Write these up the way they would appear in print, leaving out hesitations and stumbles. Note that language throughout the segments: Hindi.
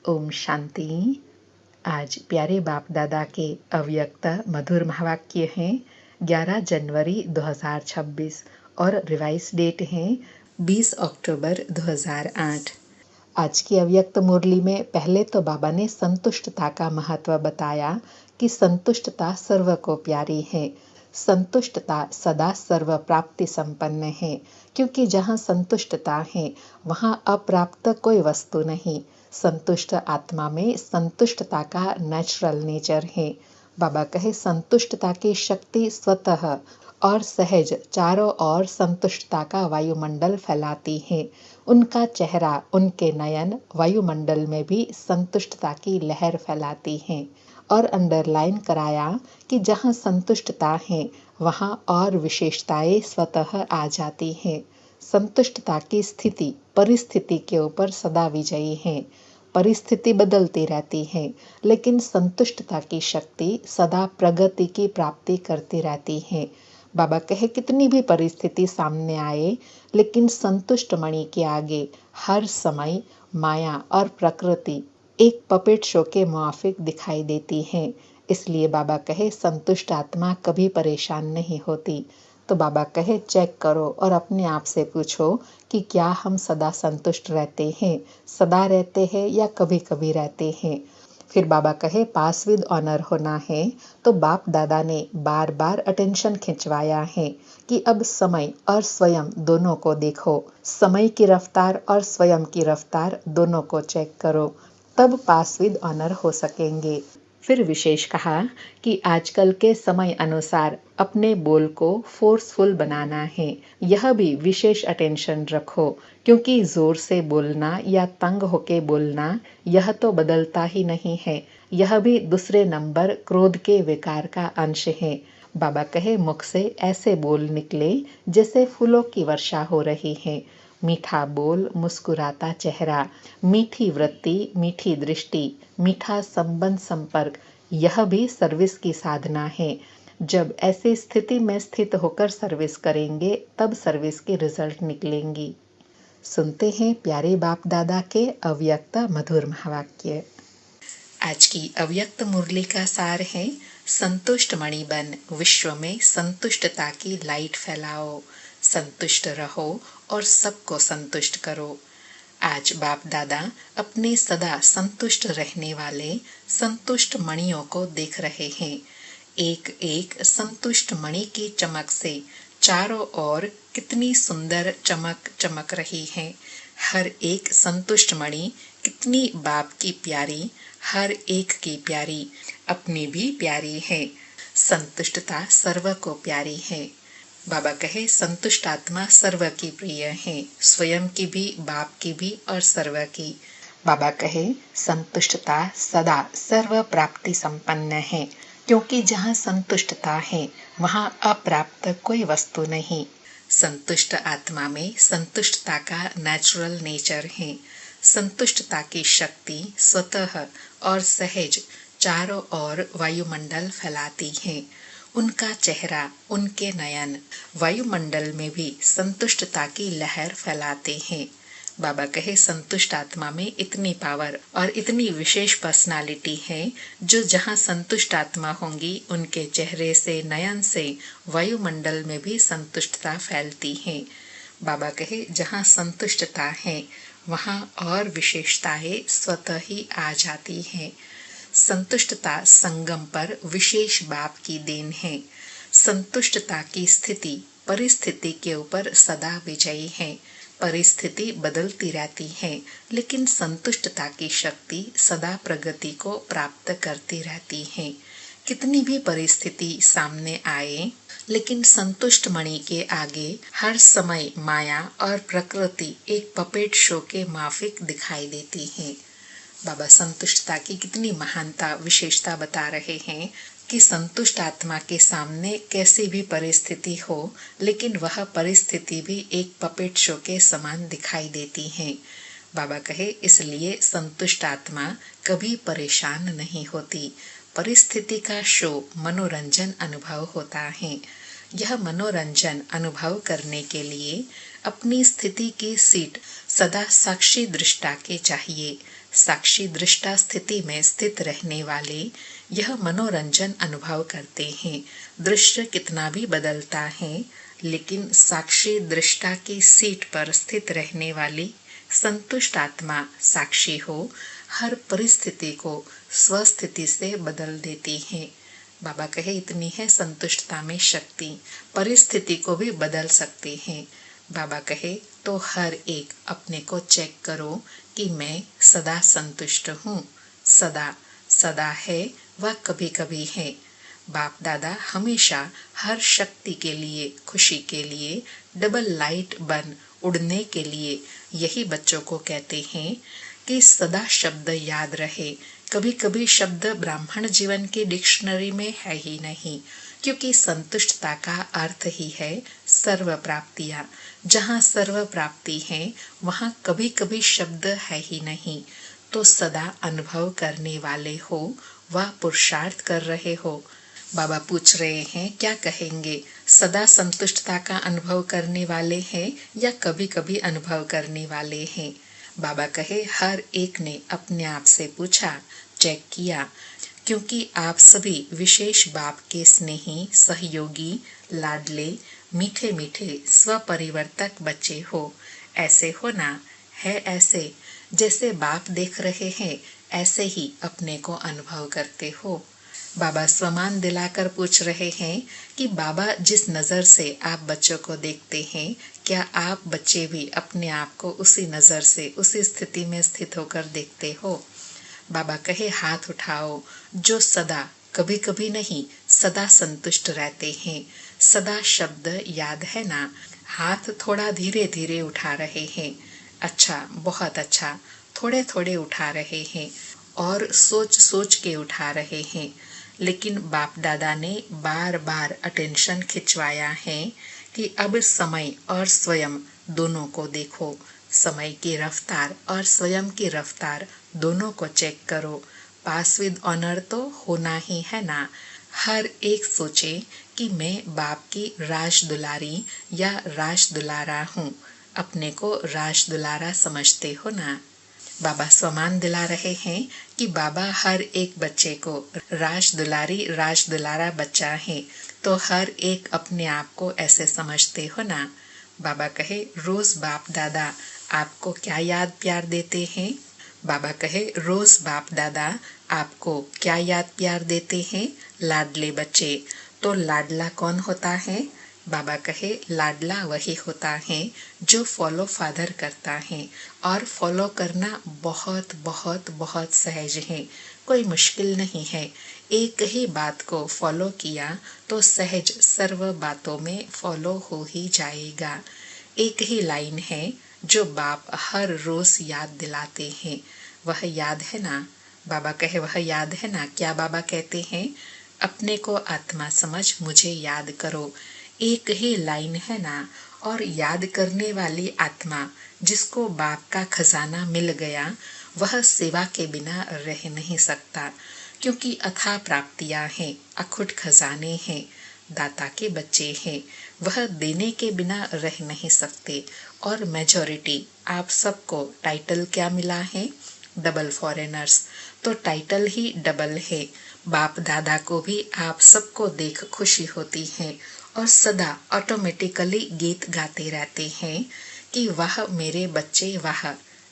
ओम शांति। आज प्यारे बाप दादा के अव्यक्त मधुर महावाक्य हैं 11 जनवरी 2026 और रिवाइज डेट है 20 अक्टूबर 2008। आज की अव्यक्त मुरली में पहले तो बाबा ने संतुष्टता का महत्व बताया कि संतुष्टता सर्व को प्यारी है। संतुष्टता सदा सर्व प्राप्ति संपन्न है, क्योंकि जहाँ संतुष्टता है वहाँ अप्राप्त कोई वस्तु नहीं। संतुष्ट आत्मा में संतुष्टता का नेचुरल नेचर है। बाबा कहे संतुष्टता की शक्ति स्वतः और सहज चारों ओर संतुष्टता का वायुमंडल फैलाती है। उनका चेहरा, उनके नयन वायुमंडल में भी संतुष्टता की लहर फैलाती हैं। और अंडरलाइन कराया कि जहाँ संतुष्टता है वहाँ और विशेषताएं स्वतः आ जाती हैं। संतुष्टता की स्थिति परिस्थिति के ऊपर सदा विजयी है। परिस्थिति बदलती रहती है, लेकिन संतुष्टता की शक्ति सदा प्रगति की प्राप्ति करती रहती है। बाबा कहे कितनी भी परिस्थिति सामने आए, लेकिन संतुष्ट मणि के आगे हर समय माया और प्रकृति एक पपेट शो के मुआफिक दिखाई देती है। इसलिए बाबा कहे संतुष्ट आत्मा कभी परेशान नहीं होती। तो बाबा कहे चेक करो और अपने आप से पूछो कि क्या हम सदा संतुष्ट रहते हैं, सदा रहते हैं या कभी कभी रहते हैं। फिर बाबा कहे पास विद ऑनर होना है, तो बाप दादा ने बार बार अटेंशन खिंचवाया है कि अब समय और स्वयं दोनों को देखो। समय की रफ्तार और स्वयं की रफ्तार दोनों को चेक करो, तब पास विद ऑनर हो सकेंगे। फिर विशेष कहा कि आजकल के समय अनुसार अपने बोल को फोर्सफुल बनाना है। यह भी विशेष अटेंशन रखो, क्योंकि जोर से बोलना या तंग होके बोलना यह तो बदलता ही नहीं है। यह भी दूसरे नंबर क्रोध के विकार का अंश है। बाबा कहे मुख से ऐसे बोल निकले जैसे फूलों की वर्षा हो रही है। मीठा बोल, मुस्कुराता चेहरा, मीठी वृत्ति, मीठी दृष्टि, मीठा संबंध संपर्क, यह भी सर्विस की साधना है। जब ऐसी स्थिति में स्थित होकर सर्विस करेंगे तब सर्विस के रिजल्ट निकलेंगी। सुनते हैं प्यारे बाप दादा के अव्यक्त मधुर महावाक्य। आज की अव्यक्त मुरली का सार है संतुष्ट मणि बन विश्व में संतुष्टता की लाइट फैलाओ। संतुष्ट रहो और सबको संतुष्ट करो। आज बाप दादा अपने सदा संतुष्ट रहने वाले संतुष्ट मणियों को देख रहे हैं। एक एक संतुष्ट मणि की चमक से चारों ओर कितनी सुंदर चमक चमक रही है। हर एक संतुष्ट मणि कितनी बाप की प्यारी, हर एक की प्यारी, अपनी भी प्यारी है। संतुष्टता सर्व को प्यारी है। बाबा कहे संतुष्ट आत्मा सर्व की प्रिय है, स्वयं की भी, बाप की भी और सर्व की। बाबा कहे संतुष्टता सदा सर्व प्राप्ति संपन्न है, क्योंकि जहाँ संतुष्टता है वहाँ अप्राप्त कोई वस्तु नहीं। संतुष्ट आत्मा में संतुष्टता का नेचुरल नेचर है। संतुष्टता की शक्ति स्वतः और सहज चारों ओर वायुमंडल फैलाती है। उनका चेहरा, उनके नयन वायुमंडल में भी संतुष्टता की लहर फैलाते हैं। बाबा कहे संतुष्ट आत्मा में इतनी पावर और इतनी विशेष पर्सनालिटी है, जो जहाँ संतुष्ट आत्मा होंगी उनके चेहरे से, नयन से वायुमंडल में भी संतुष्टता फैलती है। बाबा कहे जहाँ संतुष्टता है वहाँ और विशेषताएं स्वतः ही आ जाती हैं। संतुष्टता संगम पर विशेष बाप की देन है। संतुष्टता की स्थिति परिस्थिति के ऊपर सदा विजयी है। परिस्थिति बदलती रहती है, लेकिन संतुष्टता की शक्ति सदा प्रगति को प्राप्त करती रहती है। कितनी भी परिस्थिति सामने आए, लेकिन संतुष्ट मणि के आगे हर समय माया और प्रकृति एक पपेट शो के माफिक दिखाई देती है। बाबा संतुष्टता की कितनी महानता, विशेषता बता रहे हैं कि संतुष्ट आत्मा के सामने कैसी भी परिस्थिति हो, लेकिन वह परिस्थिति भी एक पपेट शो के समान दिखाई देती है। बाबा कहे इसलिए संतुष्ट आत्मा कभी परेशान नहीं होती। परिस्थिति का शो मनोरंजन अनुभव होता है। यह मनोरंजन अनुभव करने के लिए अपनी स्थिति की सीट सदा साक्षी दृष्टा के चाहिए, साक्षी दृष्टा स्थिति में स्थित रहने वाले यह मनोरंजन अनुभव करते हैं। दृश्य कितना भी बदलता है, लेकिन साक्षी दृष्टा की सीट पर स्थित रहने वाली संतुष्ट आत्मा साक्षी हो हर परिस्थिति को स्वस्थिति से बदल देती है। बाबा कहे इतनी है संतुष्टता में शक्ति, परिस्थिति को भी बदल सकते हैं। बाबा कहे तो हर एक अपने को चेक करो कि मैं सदा संतुष्ट हूँ। सदा सदा है व कभी कभी है। बाप दादा हमेशा हर शक्ति के लिए, खुशी के लिए, डबल लाइट बन उड़ने के लिए यही बच्चों को कहते हैं कि सदा शब्द याद रहे। कभी कभी शब्द ब्राह्मण जीवन की डिक्शनरी में है ही नहीं, क्योंकि संतुष्टता का अर्थ ही है सर्व प्राप्तियाँ। जहाँ सर्व प्राप्ति है वहाँ कभी कभी शब्द है ही नहीं। तो सदा अनुभव करने वाले हो व पुरुषार्थ कर रहे हो। बाबा पूछ रहे हैं क्या कहेंगे, सदा संतुष्टता का अनुभव करने वाले हैं या कभी कभी अनुभव करने वाले हैं। बाबा कहे हर एक ने अपने आप से पूछा, चेक किया, क्योंकि आप सभी विशेष बाप के स्नेही, सहयोगी, लाडले, मीठे मीठे स्वपरिवर्तक बच्चे हो। ऐसे हो ना, है ऐसे जैसे बाप देख रहे हैं ऐसे ही अपने को अनुभव करते हो। बाबा स्वमान दिलाकर पूछ रहे हैं कि बाबा जिस नज़र से आप बच्चों को देखते हैं, क्या आप बच्चे भी अपने आप को उसी नज़र से, उसी स्थिति में स्थित होकर देखते हो। बाबा कहे हाथ उठाओ जो सदा, कभी कभी नहीं, सदा संतुष्ट रहते हैं। सदा शब्द याद है ना। हाथ थोड़ा धीरे धीरे उठा रहे हैं। अच्छा, बहुत अच्छा, थोड़े थोड़े उठा रहे हैं और सोच सोच के उठा रहे हैं। लेकिन बाप दादा ने बार बार अटेंशन खिंचवाया है कि अब समय और स्वयं दोनों को देखो। समय की रफ्तार और स्वयं की रफ्तार दोनों को चेक करो। पास विद ऑनर तो होना ही है ना। हर एक सोचे कि मैं बाप की राज दुलारी या राज दुलारा हूँ। अपने को राज दुलारा समझते हो ना। बाबा स्वमान दिला रहे हैं कि बाबा हर एक बच्चे को राज दुलारी, राज दुलारा बच्चा है, तो हर एक अपने आप को ऐसे समझते हो ना। बाबा कहे रोज बाप दादा आपको क्या याद प्यार देते हैं। बाबा कहे रोज बाप दादा आपको क्या याद प्यार देते हैं, लाडले बच्चे। तो लाडला कौन होता है। बाबा कहे लाडला वही होता है जो फॉलो फादर करता है, और फॉलो करना बहुत बहुत बहुत सहज है, कोई मुश्किल नहीं है। एक ही बात को फॉलो किया तो सहज सर्व बातों में फॉलो हो ही जाएगा। एक ही लाइन है जो बाप हर रोज याद दिलाते हैं, वह याद है ना। बाबा कहे वह याद है ना। क्या बाबा कहते हैं, अपने को आत्मा समझ मुझे याद करो। एक ही लाइन है ना। और याद करने वाली आत्मा जिसको बाप का खजाना मिल गया, वह सेवा के बिना रह नहीं सकता, क्योंकि अथाह प्राप्तियां हैं, अखुट खजाने हैं, दाता के बच्चे हैं, वह देने के बिना रह नहीं सकते। और मेजॉरिटी आप सबको टाइटल क्या मिला है, डबल फॉरेनर्स, तो टाइटल ही डबल है। बाप दादा को भी आप सबको देख खुशी होती है और सदा ऑटोमेटिकली गीत गाते रहते हैं कि वाह मेरे बच्चे वाह,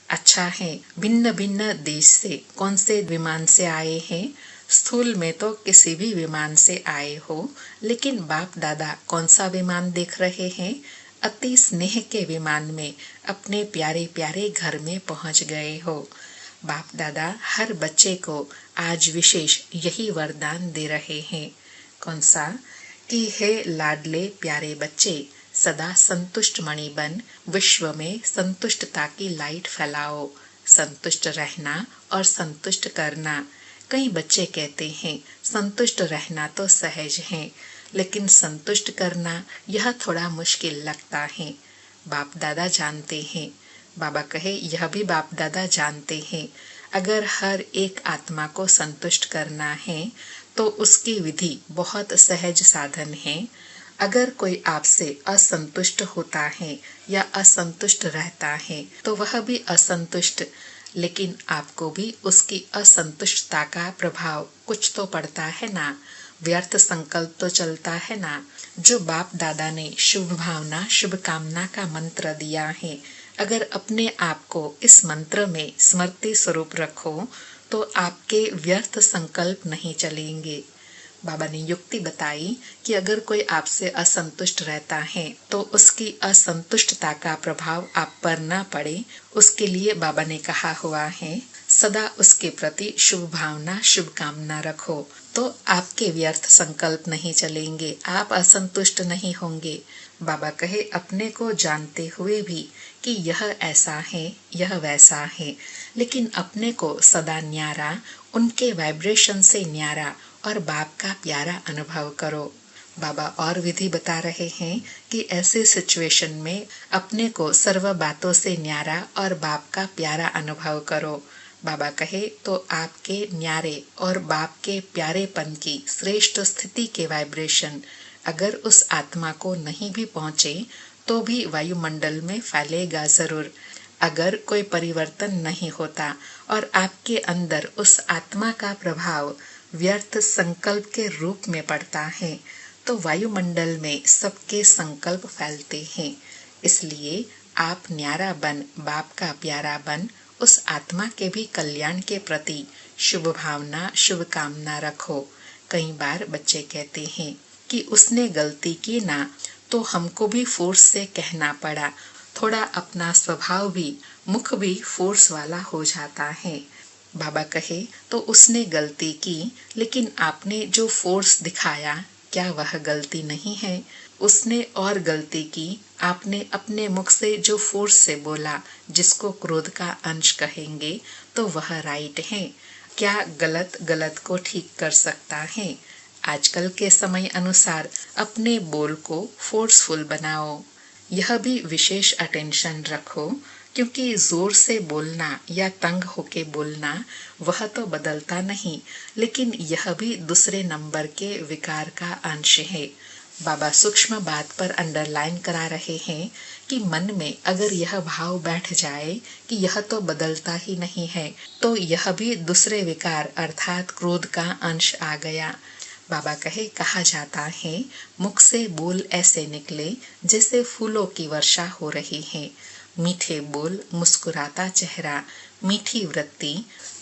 अच्छा है। भिन्न भिन्न देश से, कौन से विमान से आए हैं, स्थूल में तो किसी भी विमान से आए हो, लेकिन बाप दादा कौन सा विमान देख रहे हैं, अति स्नेह के विमान में अपने प्यारे प्यारे घर में पहुंच गए हो। बाप दादा हर बच्चे को आज विशेष यही वरदान दे रहे हैं। कौन सा, कि हे लाडले प्यारे बच्चे, सदा संतुष्ट मणि बन विश्व में संतुष्टता की लाइट फैलाओ। संतुष्ट रहना और संतुष्ट करना। कई बच्चे कहते हैं संतुष्ट रहना तो सहज है, लेकिन संतुष्ट करना यह थोड़ा मुश्किल लगता है। बाप दादा जानते हैं। बाबा कहे यह भी बाप दादा जानते हैं, अगर हर एक आत्मा को संतुष्ट करना है तो उसकी विधि बहुत सहज साधन है। अगर कोई आपसे असंतुष्ट होता है या असंतुष्ट रहता है तो वह भी असंतुष्ट लेकिन आपको भी उसकी असंतुष्टता का प्रभाव कुछ तो पड़ता है ना, व्यर्थ संकल्प तो चलता है ना। जो बाप दादा ने शुभ भावना शुभ कामना का मंत्र दिया है, अगर अपने आप को इस मंत्र में स्मृति स्वरूप रखो तो आपके व्यर्थ संकल्प नहीं चलेंगे। बाबा ने युक्ति बताई कि अगर कोई आपसे असंतुष्ट रहता है तो उसकी असंतुष्टता का प्रभाव आप पर न पड़े, उसके लिए बाबा ने कहा हुआ है सदा उसके प्रति शुभ भावना शुभ कामना रखो, तो आपके व्यर्थ संकल्प नहीं चलेंगे, आप असंतुष्ट नहीं होंगे। बाबा कहे अपने को जानते हुए भी कि यह ऐसा है यह वैसा है, लेकिन अपने को सदा न्यारा, उनके वाइब्रेशन से न्यारा और बाप का प्यारा अनुभव करो। बाबा और विधि बता रहे हैं कि ऐसे सिचुएशन में अपने को सर्व बातों से न्यारा और बाप का प्यारा अनुभव करो। बाबा कहे तो आपके न्यारे और बाप के प्यारेपन की श्रेष्ठ स्थिति के वाइब्रेशन अगर उस आत्मा को नहीं भी पहुंचे तो भी वायुमंडल में फैलेगा जरूर। अगर कोई परिवर्तन नहीं होता और आपके अंदर उस आत्मा का प्रभाव व्यर्थ संकल्प के रूप में पड़ता है तो वायुमंडल में सबके संकल्प फैलते हैं। इसलिए आप न्यारा बन, बाप का प्यारा बन, उस आत्मा के भी कल्याण के प्रति शुभ भावना शुभ कामना रखो। कई बार बच्चे कहते हैं कि उसने गलती की ना, तो हमको भी फोर्स से कहना पड़ा, थोड़ा अपना स्वभाव भी, मुख भी फोर्स वाला हो जाता है। बाबा कहे तो उसने गलती की, लेकिन आपने जो फोर्स दिखाया क्या वह गलती नहीं है? उसने और गलती की, आपने अपने मुख से जो फोर्स से बोला, जिसको क्रोध का अंश कहेंगे, तो वह राइट है। क्या गलत गलत को ठीक कर सकता है? आजकल के समय अनुसार अपने बोल को फोर्सफुल बनाओ। यह भी विशेष अटेंशन रखो, क्योंकि जोर से बोलना या तंग होके बोलना वह तो बदलता नहीं, लेकिन यह भी दूसरे नंबर के विकार का अंश है। बाबा सूक्ष्म बात पर अंडरलाइन करा रहे हैं कि मन में अगर यह भाव बैठ जाए कि यह तो बदलता ही नहीं है, तो यह भी दूसरे विकार अर्थात क्रोध का अंश आ गया। बाबा कहे कहा जाता है मुख से बोल ऐसे निकले जैसे फूलों की वर्षा हो रही है। मीठे बोल, मुस्कुराता चेहरा, मीठी वृत्ति,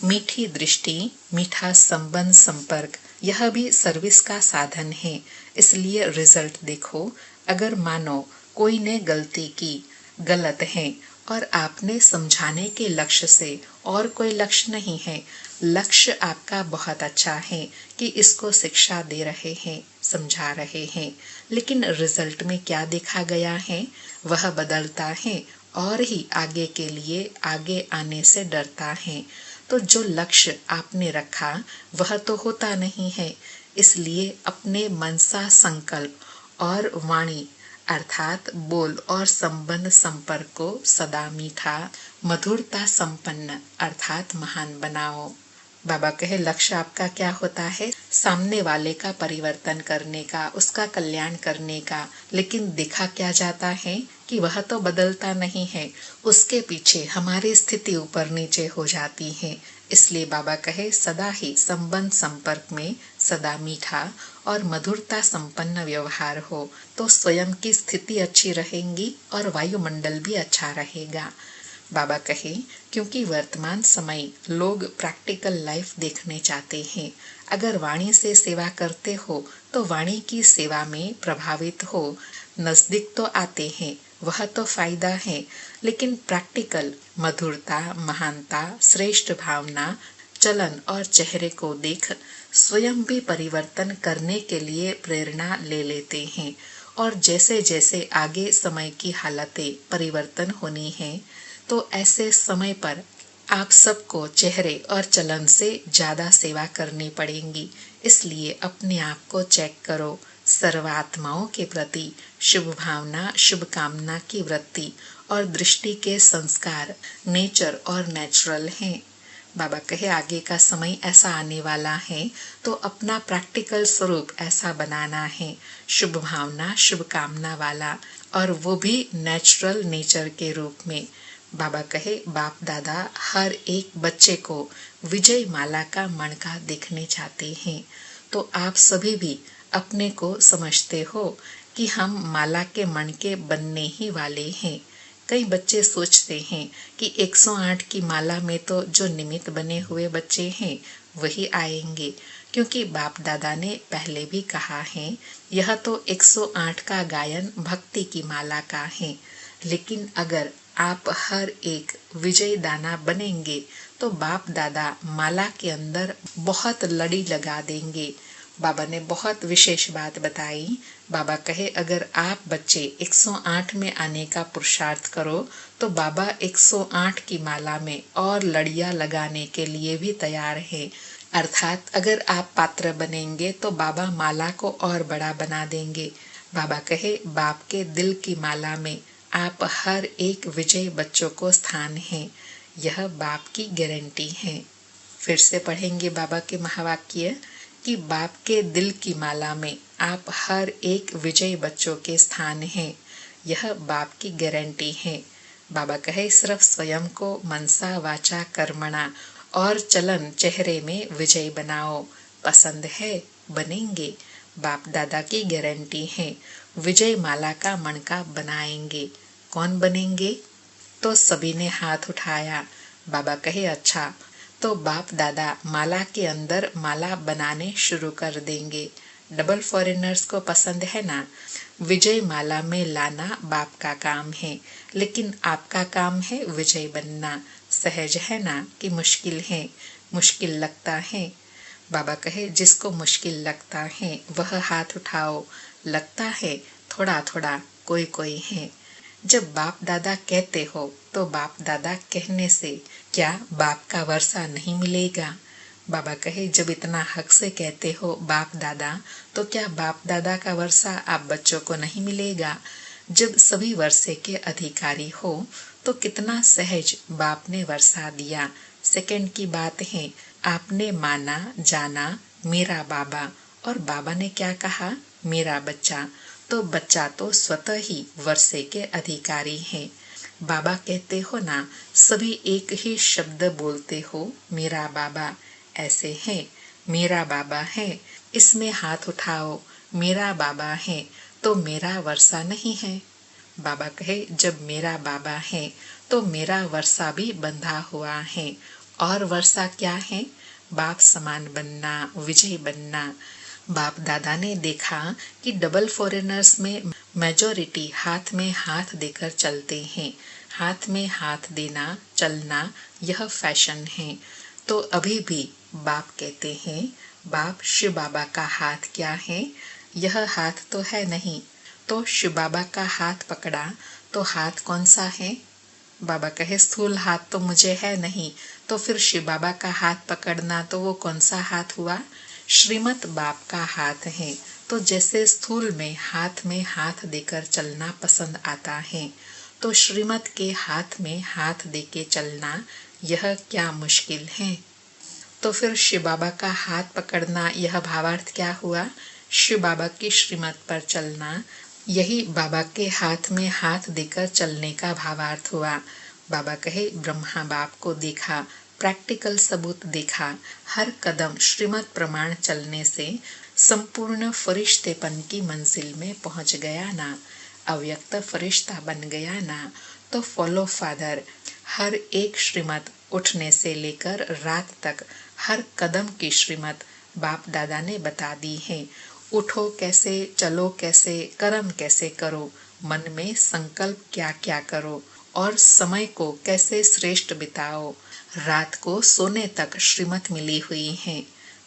मीठी दृष्टि, मीठा संबंध संपर्क, यह भी सर्विस का साधन है। इसलिए रिजल्ट देखो। अगर मानो कोई ने गलती की, गलत है, और आपने समझाने के लक्ष्य से, और कोई लक्ष्य नहीं है, लक्ष्य आपका बहुत अच्छा है कि इसको शिक्षा दे रहे हैं, समझा रहे हैं, लेकिन रिजल्ट में क्या देखा गया है? वह बदलता है और ही आगे के लिए आगे आने से डरता है। तो जो लक्ष्य आपने रखा वह तो होता नहीं है। इसलिए अपने मनसा संकल्प और वाणी अर्थात बोल और संबंध संपर्क को सदा मीठा, मधुरता संपन्न अर्थात महान बनाओ। बाबा कहे लक्ष्य आपका क्या होता है? सामने वाले का परिवर्तन करने का, उसका कल्याण करने का, लेकिन देखा क्या जाता है कि वह तो बदलता नहीं है, उसके पीछे हमारी स्थिति ऊपर नीचे हो जाती है। इसलिए बाबा कहे सदा ही संबंध संपर्क में सदा मीठा और मधुरता संपन्न व्यवहार हो, तो स्वयं की स्थिति अच्छी रहेगी और वायुमंडल भी अच्छा रहेगा। बाबा कहे क्योंकि वर्तमान समय लोग प्रैक्टिकल लाइफ देखने चाहते हैं। अगर वाणी से सेवा करते हो तो वाणी की सेवा में प्रभावित हो, नजदीक तो आते हैं, वह तो फायदा है, लेकिन प्रैक्टिकल मधुरता, महानता, श्रेष्ठ भावना, चलन और चेहरे को देख स्वयं भी परिवर्तन करने के लिए प्रेरणा ले लेते हैं। और जैसे जैसे आगे समय की हालतें परिवर्तन होनी है, तो ऐसे समय पर आप सबको चेहरे और चलन से ज्यादा सेवा करनी पड़ेगी। इसलिए अपने आप को चेक करो। सर्वात्माओं के प्रति शुभ भावना शुभ कामना की वृत्ति और दृष्टि के संस्कार नेचर और नेचुरल हैं। बाबा कहे आगे का समय ऐसा आने वाला है, तो अपना प्रैक्टिकल स्वरूप ऐसा बनाना है, शुभ भावना शुभ कामना वाला, और वो भी नेचुरल नेचर के रूप में। बाबा कहे बाप दादा हर एक बच्चे को विजय माला का मणका देखने चाहते हैं। तो आप सभी भी अपने को समझते हो कि हम माला के मणके बनने ही वाले हैं। कई बच्चे सोचते हैं कि 108 की माला में तो जो निमित्त बने हुए बच्चे हैं वही आएंगे, क्योंकि बाप दादा ने पहले भी कहा है यह तो 108 का गायन भक्ति की माला का है। लेकिन अगर आप हर एक विजय दाना बनेंगे तो बाप दादा माला के अंदर बहुत लड़ी लगा देंगे। बाबा ने बहुत विशेष बात बताई। बाबा कहे अगर आप बच्चे 108 में आने का पुरुषार्थ करो तो बाबा 108 की माला में और लड़ियां लगाने के लिए भी तैयार है। अर्थात अगर आप पात्र बनेंगे तो बाबा माला को और बड़ा बना देंगे। बाबा कहे बाप के दिल की माला में आप हर एक विजय बच्चों को स्थान है। यह बाप की गारंटी है। फिर से पढ़ेंगे बाबा के महावाक्य कि बाप के दिल की माला में आप हर एक विजय बच्चों के स्थान हैं। यह बाप की गारंटी है। बाबा कहे सिर्फ स्वयं को मनसा वाचा कर्मणा और चलन चेहरे में विजय बनाओ। पसंद है बनेंगे। बाप दादा की गारंटी है विजय माला का मणका बनाएंगे। कौन बनेंगे? तो सभी ने हाथ उठाया। बाबा कहे अच्छा, तो बाप दादा माला के अंदर माला बनाने शुरू कर देंगे। डबल फॉरेनर्स को पसंद है ना? विजय माला में लाना बाप का काम है, लेकिन आपका काम है विजय बनना। सहज है ना कि मुश्किल है? मुश्किल लगता है। बाबा कहे जिसको मुश्किल लगता है वह हाथ उठाओ। लगता है थोड़ा थोड़ा कोई कोई है। जब बाप दादा कहते हो तो बाप दादा कहने से क्या बाप का वर्षा नहीं मिलेगा? बाबा कहे जब इतना हक से कहते हो बाप दादा, तो क्या बाप दादा का वर्षा आप बच्चों को नहीं मिलेगा? जब सभी वर्षे के अधिकारी हो तो कितना सहज बाप ने वर्षा दिया। सेकंड की बात है, आपने माना जाना मेरा बाबा, और बाबा ने क्या कहा? मेरा बच्चा। तो बच्चा तो स्वतः ही वर्षे के अधिकारी है। बाबा कहते हो ना, सभी एक ही शब्द बोलते हो मेरा बाबा। ऐसे है मेरा बाबा है, इसमें हाथ उठाओ। मेरा बाबा है तो मेरा वर्षा नहीं है। बाबा कहे जब मेरा बाबा है तो मेरा वर्षा भी बंधा हुआ है। और वर्षा क्या है? बाप समान बनना, विजय बनना। बाप दादा ने देखा कि डबल फॉरेनर्स में मेजॉरिटी हाथ में हाथ देकर चलते हैं। हाथ में हाथ देना, चलना, यह फैशन है। तो अभी भी बाप कहते हैं, बाप शिव बाबा का हाथ क्या है? यह हाथ तो है नहीं। तो शिव बाबा का हाथ पकड़ा तो हाथ कौन सा है? बाबा कहे स्थूल हाथ तो मुझे है नहीं। तो फिर शिव बाबा का हाथ पकड़ना तो वो कौन सा हाथ हुआ? श्रीमत बाप का हाथ है। तो जैसे स्थूल में हाथ देकर चलना पसंद आता है, तो श्रीमत के हाथ में हाथ देके चलना यह क्या मुश्किल है? तो फिर शिव बाबा का हाथ पकड़ना, यह भावार्थ क्या हुआ? शिव बाबा की श्रीमत पर चलना, यही बाबा के हाथ में हाथ देकर चलने का भावार्थ हुआ। बाबा कहे ब्रह्मा बाप को देखा, प्रैक्टिकल सबूत देखा। हर कदम श्रीमत प्रमाण चलने से संपूर्ण फरिश्तेपन की मंजिल में पहुंच गया ना, अव्यक्त फरिश्ता बन गया ना। तो फॉलो फादर, हर एक श्रीमत उठने से लेकर रात तक हर कदम की श्रीमत बाप दादा ने बता दी है। उठो कैसे, चलो कैसे, कर्म कैसे करो, मन में संकल्प क्या क्या करो, और समय को कैसे श्रेष्ठ बिताओ। रात को सोने तक श्रीमत मिली हुई है।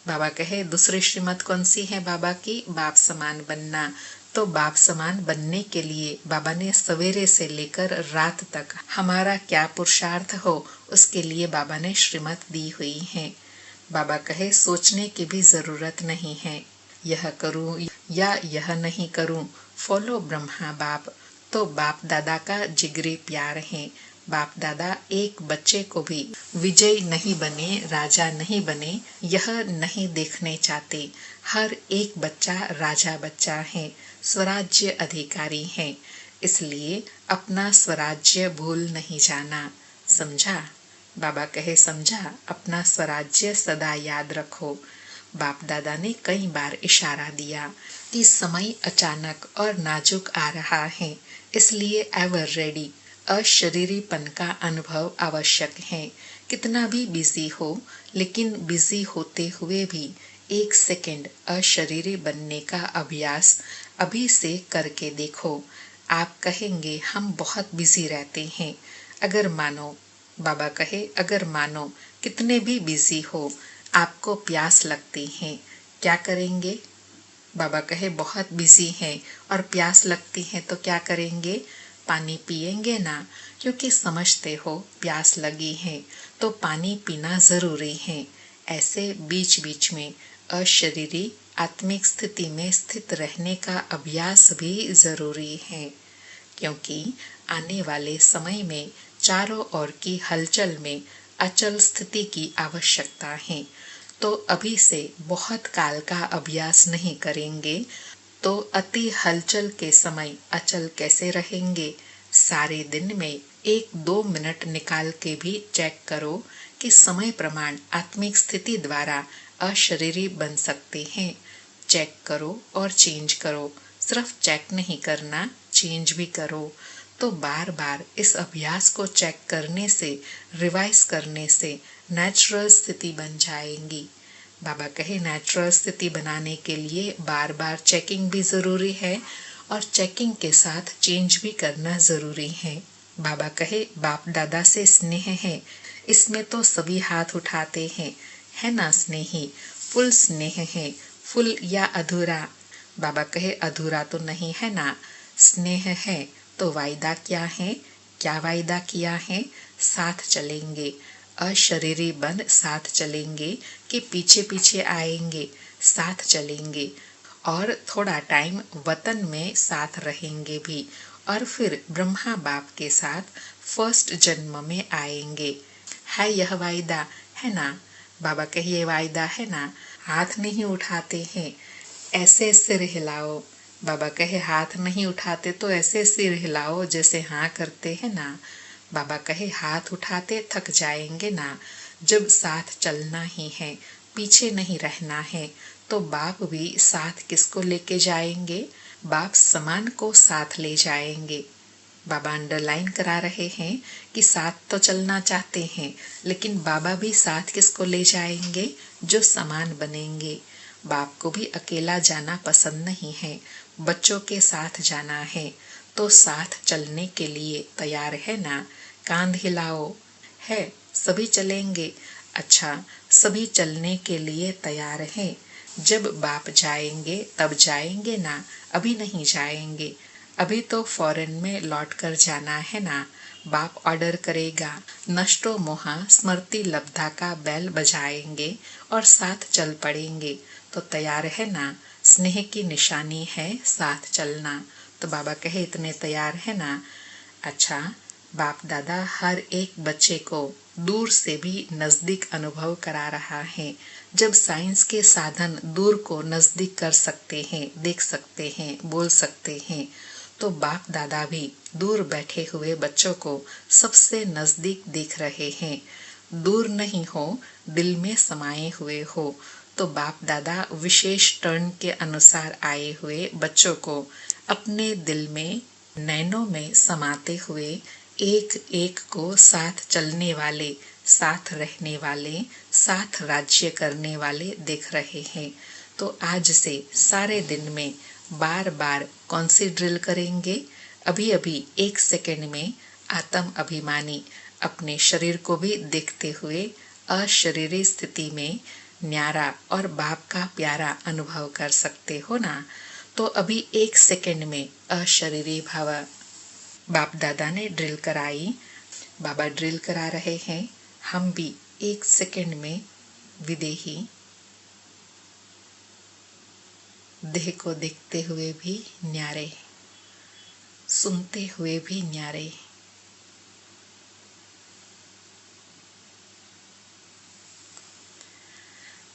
बाबा कहे दूसरी श्रीमत कौन सी है बाबा की? बाप समान बनना। तो बाप समान बनने के लिए बाबा ने सवेरे से लेकर रात तक हमारा क्या पुरुषार्थ हो, उसके लिए बाबा ने श्रीमत दी हुई है। बाबा कहे सोचने की भी जरूरत नहीं है, यह करूं या यह नहीं करूं, फॉलो ब्रह्मा बाप। तो बाप दादा का जिगरी प्यार है। बाप दादा एक बच्चे को भी विजय नहीं बने, राजा नहीं बने, यह नहीं देखने चाहते। हर एक बच्चा राजा बच्चा है, स्वराज्य अधिकारी है। इसलिए अपना स्वराज्य भूल नहीं जाना। समझा? बाबा कहे समझा, अपना स्वराज्य सदा याद रखो। बाप दादा ने कई बार इशारा दिया कि समय अचानक और नाजुक आ रहा है, इसलिए एवर रेडी, अशरीरीपन का अनुभव आवश्यक है। कितना भी बिजी हो, लेकिन बिजी होते हुए भी 1 सेकंड अशरीरी बनने का अभ्यास अभी से करके देखो। आप कहेंगे हम बहुत बिजी रहते हैं। अगर मानो, बाबा कहे अगर मानो कितने भी बिजी हो, आपको प्यास लगती है, क्या करेंगे? बाबा कहे बहुत बिजी हैं और प्यास लगती है तो क्या करेंगे? पानी पिएंगे ना, क्योंकि समझते हो प्यास लगी है तो पानी पीना जरूरी है। ऐसे बीच बीच में अशरीरी आत्मिक स्थिति में स्थित रहने का अभ्यास भी जरूरी है, क्योंकि आने वाले समय में चारों ओर की हलचल में अचल स्थिति की आवश्यकता है। तो अभी से बहुत काल का अभ्यास नहीं करेंगे तो अति हलचल के समय अचल कैसे रहेंगे? सारे दिन में 1-2 मिनट निकाल के भी चेक करो कि समय प्रमाण आत्मिक स्थिति द्वारा अशरीरी बन सकते हैं। चेक करो और चेंज करो। सिर्फ चेक नहीं करना, चेंज भी करो। तो बार बार इस अभ्यास को चेक करने से, रिवाइज करने से नेचुरल स्थिति बन जाएंगी। बाबा कहे नेचुरल स्थिति बनाने के लिए बार बार चेकिंग भी जरूरी है और चेकिंग के साथ चेंज भी करना जरूरी है। बाबा कहे बाप दादा से स्नेह है, इसमें तो सभी हाथ उठाते हैं, है ना स्नेही? फुल स्नेह है, फुल या अधूरा? बाबा कहे अधूरा तो नहीं है ना, स्नेह है। तो वायदा क्या है? क्या वायदा किया है? साथ चलेंगे, अशरीरी बन साथ चलेंगे कि पीछे पीछे आएंगे, साथ चलेंगे और थोड़ा टाइम वतन में साथ रहेंगे भी, और फिर ब्रह्मा बाप के साथ फर्स्ट जन्म में आएंगे। है यह वायदा, है ना? बाबा कहिए वायदा है ना? हाथ नहीं उठाते हैं, ऐसे सिर हिलाओ। बाबा कहे हाथ नहीं उठाते तो ऐसे सिर हिलाओ जैसे हाँ करते हैं ना। बाबा कहे हाथ उठाते थक जाएंगे ना। जब साथ चलना ही है, पीछे नहीं रहना है, तो बाप भी साथ किसको लेके जाएंगे? बाप समान को साथ ले जाएंगे। बाबा अंडरलाइन करा रहे हैं कि साथ तो चलना चाहते हैं, लेकिन बाबा भी साथ किसको ले जाएंगे? जो समान बनेंगे। बाप को भी अकेला जाना पसंद नहीं है, बच्चों के साथ जाना है। तो साथ चलने के लिए तैयार है ना? कांध हिलाओ। है, सभी चलेंगे। अच्छा, सभी चलने के लिए तैयार हैं। जब बाप जाएंगे तब जाएंगे ना, अभी नहीं जाएंगे। अभी तो फॉरेन में लौट कर जाना है ना। बाप ऑर्डर करेगा, नष्टो मोहा स्मृति लब्धा का बेल बजाएंगे और साथ चल पड़ेंगे। तो तैयार है ना? स्नेह की निशानी है साथ चलना। तो बाबा कहे इतने तैयार है ना? अच्छा, बाप दादा हर एक बच्चे को दूर से भी नजदीक अनुभव करा रहा है। जब साइंस के साधन दूर को नजदीक कर सकते हैं, देख सकते हैं, बोल सकते हैं, तो बाप दादा भी दूर बैठे हुए बच्चों को सबसे नजदीक देख रहे हैं। दूर नहीं हो, दिल में समाये हुए हो। तो बाप दादा विशेष टर्न के अनुसार आए हुए बच्चों को अपने दिल में, नैनों में समाते हुए एक एक को साथ चलने वाले, साथ रहने वाले, साथ राज्य करने वाले देख रहे हैं। तो आज से सारे दिन में बार बार कौन सी ड्रिल करेंगे? अभी अभी 1 सेकंड में आत्म अभिमानी अपने शरीर को भी देखते हुए अशरीरी स्थिति में न्यारा और बाप का प्यारा अनुभव कर सकते हो ना। तो अभी 1 सेकंड में अशरीरी भव। बाप दादा ने ड्रिल कराई, बाबा ड्रिल करा रहे हैं, हम भी 1 सेकंड में विदेही, देह को देखते हुए भी न्यारे, सुनते हुए भी न्यारे।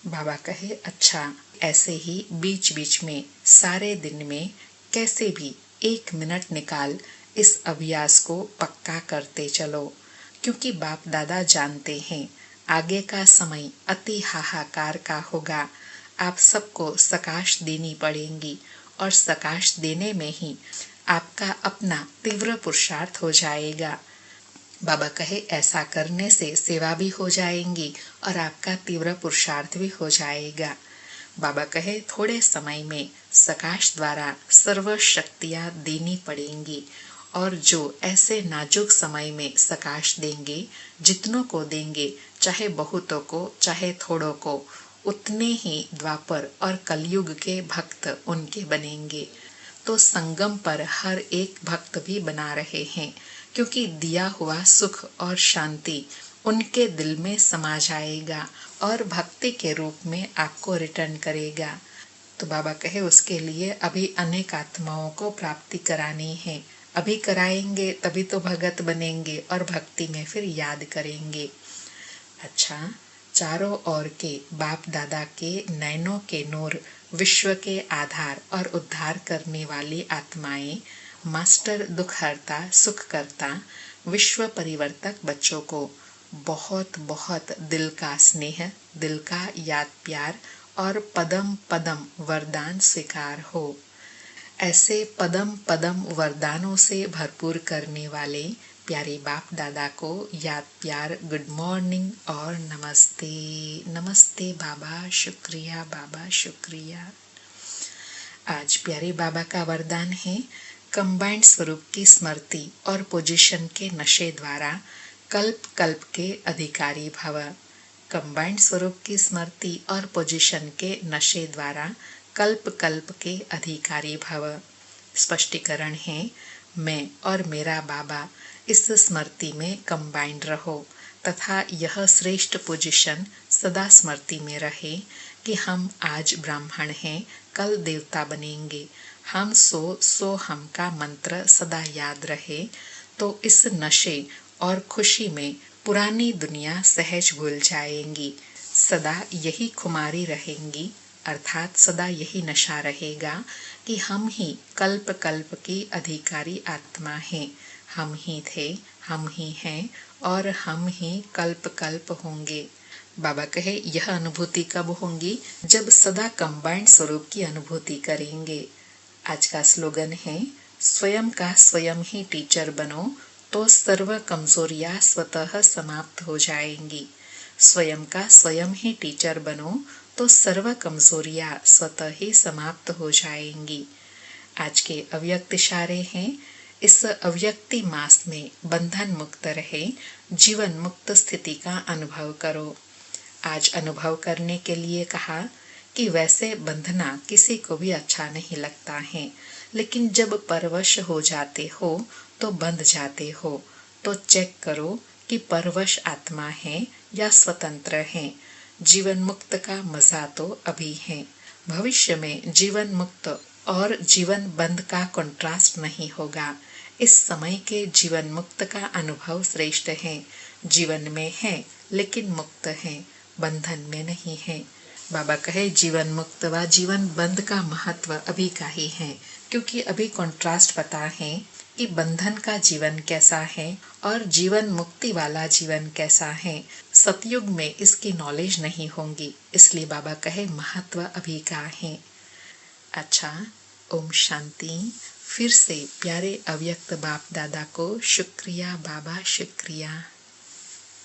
बाबा कहे अच्छा, ऐसे ही बीच बीच में सारे दिन में कैसे भी 1 मिनट निकाल इस अभ्यास को पक्का करते चलो। क्योंकि बाप दादा जानते हैं आगे का समय अति हाहाकार का होगा। आप सबको सकाश देनी पड़ेगी और सकाश देने में ही आपका अपना तीव्र पुरुषार्थ हो जाएगा। बाबा कहे ऐसा करने से सेवा भी हो जाएंगी और आपका तीव्र पुरुषार्थ भी हो जाएगा। बाबा कहे थोड़े समय में सकाश द्वारा सर्व शक्तियां देनी पड़ेंगी और जो ऐसे नाजुक समय में सकाश देंगे, जितनों को देंगे, चाहे बहुतों को चाहे थोड़ों को, उतने ही द्वापर और कलयुग के भक्त उनके बनेंगे। तो संगम पर हर एक भक्त भी बना रहे हैं, क्योंकि दिया हुआ सुख और शांति उनके दिल में समा जाएगा और भक्ति के रूप में आपको रिटर्न करेगा। तो बाबा कहे उसके लिए अभी अनेक आत्माओं को प्राप्ति करानी है। अभी कराएंगे तभी तो भगत बनेंगे और भक्ति में फिर याद करेंगे। अच्छा, चारों ओर के बाप दादा के नैनों के नूर, विश्व के आधार और उद्धार करने वाली आत्माएं, मास्टर दुखहर्ता सुखकर्ता, विश्व परिवर्तक बच्चों को बहुत बहुत दिल का स्नेह, दिल का याद प्यार और पदम पदम वरदान स्वीकार हो। ऐसे पदम पदम वरदानों से भरपूर करने वाले प्यारे बाप दादा को याद प्यार, गुड मॉर्निंग और नमस्ते। नमस्ते बाबा, शुक्रिया बाबा, शुक्रिया। आज प्यारे बाबा का वरदान है कंबाइंड स्वरूप की स्मृति और पोजीशन के नशे द्वारा कल्प कल्प के अधिकारी भव। कंबाइंड स्वरूप की स्मृति और पोजीशन के नशे द्वारा कल्प कल्प के अधिकारी भव। स्पष्टीकरण है, मैं और मेरा बाबा इस स्मृति में कंबाइंड रहो तथा यह श्रेष्ठ पोजीशन सदा स्मृति में रहे कि हम आज ब्राह्मण हैं, कल देवता बनेंगे। हम सो हम का मंत्र सदा याद रहे, तो इस नशे और खुशी में पुरानी दुनिया सहज भूल जाएंगी। सदा यही खुमारी रहेंगी, अर्थात सदा यही नशा रहेगा कि हम ही कल्प कल्प की अधिकारी आत्मा हैं। हम ही थे, हम ही हैं और हम ही कल्प कल्प होंगे। बाबा कहे यह अनुभूति कब होंगी? जब सदा कंबाइंड स्वरूप की अनुभूति करेंगे। आज का स्लोगन है, स्वयं का स्वयं ही टीचर बनो तो सर्व कमजोरियां स्वतः समाप्त हो जाएंगी। स्वयं का स्वयं ही टीचर बनो तो सर्व कमजोरियां स्वतः ही समाप्त हो जाएंगी। आज के अव्यक्त इशारे हैं, इस अव्यक्ति मास में बंधन मुक्त रहे, जीवन मुक्त स्थिति का अनुभव करो। आज अनुभव करने के लिए कहा कि वैसे बंधना किसी को भी अच्छा नहीं लगता है, लेकिन जब परवश हो जाते हो तो बंध जाते हो। तो चेक करो कि परवश आत्मा है या स्वतंत्र है। जीवन मुक्त का मजा तो अभी है, भविष्य में जीवन मुक्त और जीवन बंद का कंट्रास्ट नहीं होगा। इस समय के जीवन मुक्त का अनुभव श्रेष्ठ है। जीवन में है लेकिन मुक्त है, बंधन में नहीं है। बाबा कहे जीवन मुक्त व जीवन बंद का महत्व अभी का ही है, क्योंकि अभी कंट्रास्ट पता है कि बंधन का जीवन कैसा है और जीवन मुक्ति वाला जीवन कैसा है। सतयुग में इसकी नॉलेज नहीं होंगी, इसलिए बाबा कहे महत्व अभी का है। अच्छा, ओम शांति। फिर से प्यारे अव्यक्त बाप दादा को शुक्रिया बाबा, शुक्रिया।